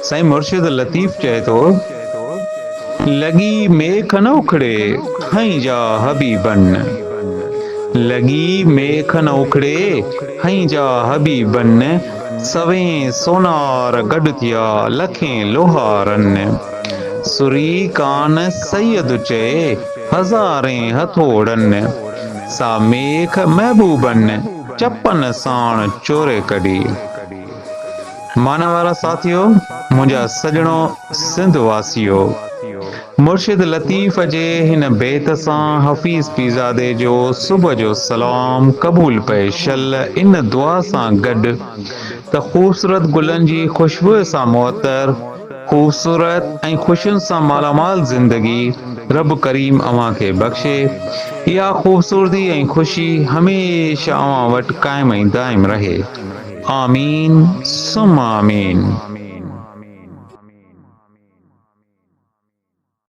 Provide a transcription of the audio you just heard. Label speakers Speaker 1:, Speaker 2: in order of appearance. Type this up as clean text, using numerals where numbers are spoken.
Speaker 1: साईं मुर्शिद लतीफ़ चए थो, लॻी मेख न उखड़े हई जा हबीबन, लॻी मेख न उखड़े हई जा हबीबन, सवें सोनार गॾु थिया लखें लोहारन, सुरी कान सैयद चए हज़ारें हथोड़न, सा मेख महबूबन चपन साण चोरे कढी। माना वारा साथियो, मुंहिंजा सजणो सिंध वासियो, मुर्शिद लतीफ़ जे हिन बेत सां हफ़ीज़ पीरज़ादे जो सुबुह जो सलाम क़बूल पए शल इन दुआ सां गॾु त ख़ूबसूरत गुलनि जी ख़ुशबूअ सां मुअत्तर, ख़ूबसूरत ऐं ख़ुशियुनि सां मालामाल ज़िंदगी रब करीम अव्हां खे बख़्शे। इहा ख़ूबसूरती ऐं ख़ुशी हमेशह अव्हां वटि क़ाइम ऐं दाइम रहे। आमीन सुम आमीन।